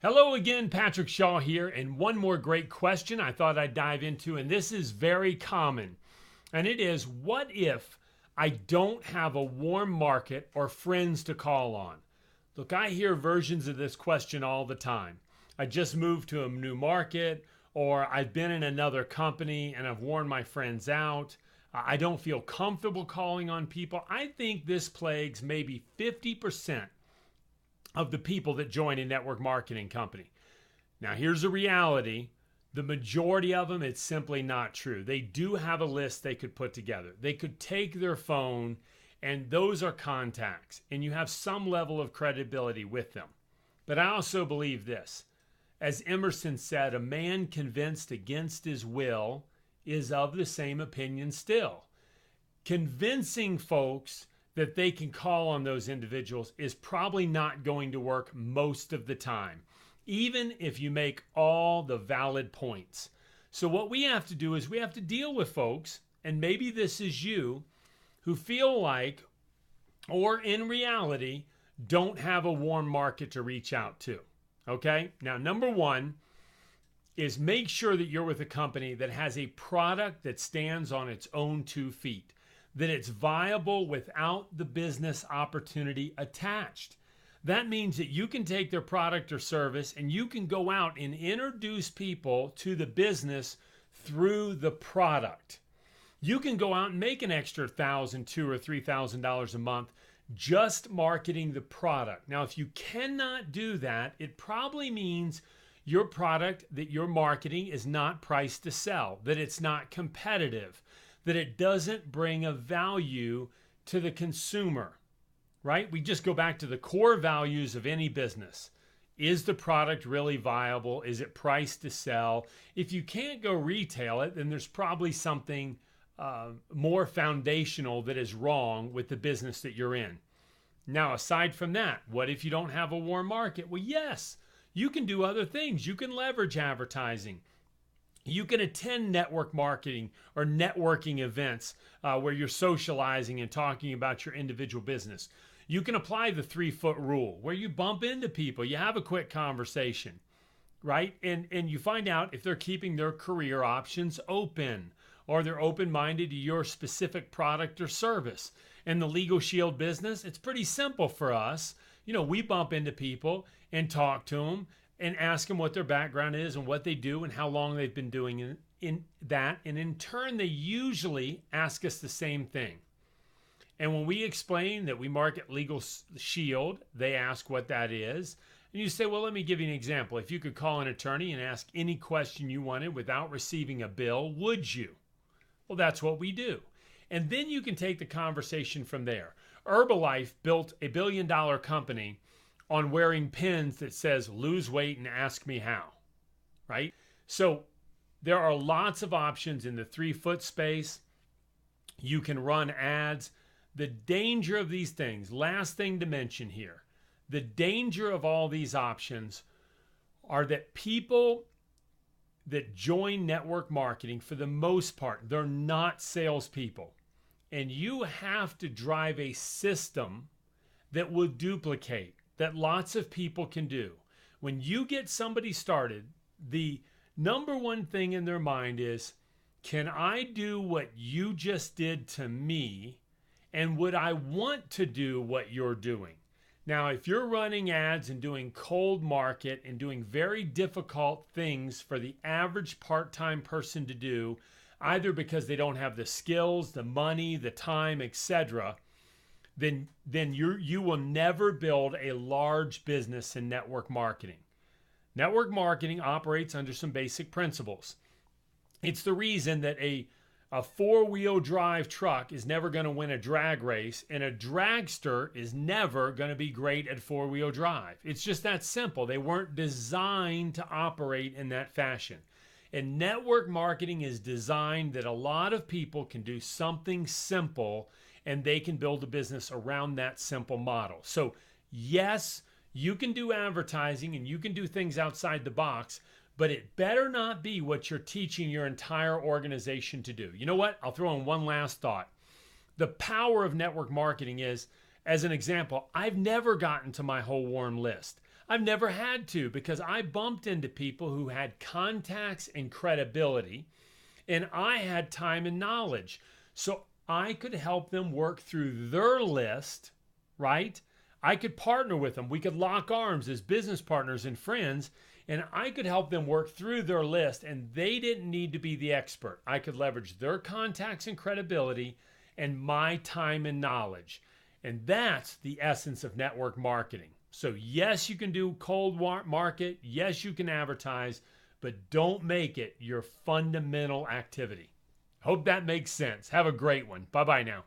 Hello again, Patrick Shaw here, and one more great question I thought I'd dive into, and this is very common. And it is, what if I don't have a warm market or friends to call on? Look, I hear versions of this question all the time. I just moved to a new market, or I've been in another company and I've worn my friends out. I don't feel comfortable calling on people. I think this plagues maybe 50% of the people that join a network marketing company. Now, here's the reality. The majority of them, it's simply not true. They do have a list they could put together. They could take their phone, and those are contacts, and you have some level of credibility with them. But I also believe this. As Emerson said, a man convinced against his will is of the same opinion still. Convincing folks that they can call on those individuals is probably not going to work most of the time, even if you make all the valid points. So what we have to do is we have to deal with folks, and maybe this is you, who feel like, or in reality, don't have a warm market to reach out to. Okay? Now, number one is make sure that you're with a company that has a product that stands on its own 2 feet, that it's viable without the business opportunity attached. That means that you can take their product or service and you can go out and introduce people to the business through the product. You can go out and make an extra $1,000, $2,000 or $3,000 a month just marketing the product. Now, if you cannot do that, it probably means your product that you're marketing is not priced to sell, that it's not competitive, that it doesn't bring a value to the consumer, right? We just go back to the core values of any business. Is the product really viable? Is it priced to sell? If you can't go retail it, then there's probably something more foundational that is wrong with the business that you're in. Now, aside from that, what if you don't have a warm market? Well, yes, you can do other things. You can leverage advertising. You can attend network marketing or networking events where you're socializing and talking about your individual business. You can apply the 3-foot rule where you bump into people, you have a quick conversation, right? And you find out if they're keeping their career options open or they're open-minded to your specific product or service. In the Legal Shield business, it's pretty simple for us. You know, we bump into people and talk to them and ask them what their background is and what they do and how long they've been doing in that. And in turn, they usually ask us the same thing. And when we explain that we market Legal Shield, they ask what that is. And you say, well, let me give you an example. If you could call an attorney and ask any question you wanted without receiving a bill, would you? Well, that's what we do. And then you can take the conversation from there. Herbalife built a $1 billion company on wearing pins that says, lose weight and ask me how, right? So there are lots of options in the 3-foot space. You can run ads. The danger of these things, last thing to mention here, the danger of all these options are that people that join network marketing, for the most part, they're not salespeople. And you have to drive a system that will duplicate, that lots of people can do. When you get somebody started, the number one thing in their mind is, can I do what you just did to me? And would I want to do what you're doing? Now, if you're running ads and doing cold market and doing very difficult things for the average part-time person to do, either because they don't have the skills, the money, the time, etc., then you will never build a large business in network marketing. Network marketing operates under some basic principles. It's the reason that a 4-wheel drive truck is never going to win a drag race, and a dragster is never going to be great at 4-wheel drive. It's just that simple. They weren't designed to operate in that fashion. And network marketing is designed that a lot of people can do something simple and they can build a business around that simple model. So yes, you can do advertising and you can do things outside the box, but it better not be what you're teaching your entire organization to do. You know what? I'll throw in one last thought. The power of network marketing is, as an example, I've never gotten to my whole warm list. I've never had to because I bumped into people who had contacts and credibility, and I had time and knowledge. So I could help them work through their list, right? I could partner with them. We could lock arms as business partners and friends, and I could help them work through their list, and they didn't need to be the expert. I could leverage their contacts and credibility and my time and knowledge. And that's the essence of network marketing. So yes, you can do cold market. Yes, you can advertise, but don't make it your fundamental activity. Hope that makes sense. Have a great one. Bye-bye now.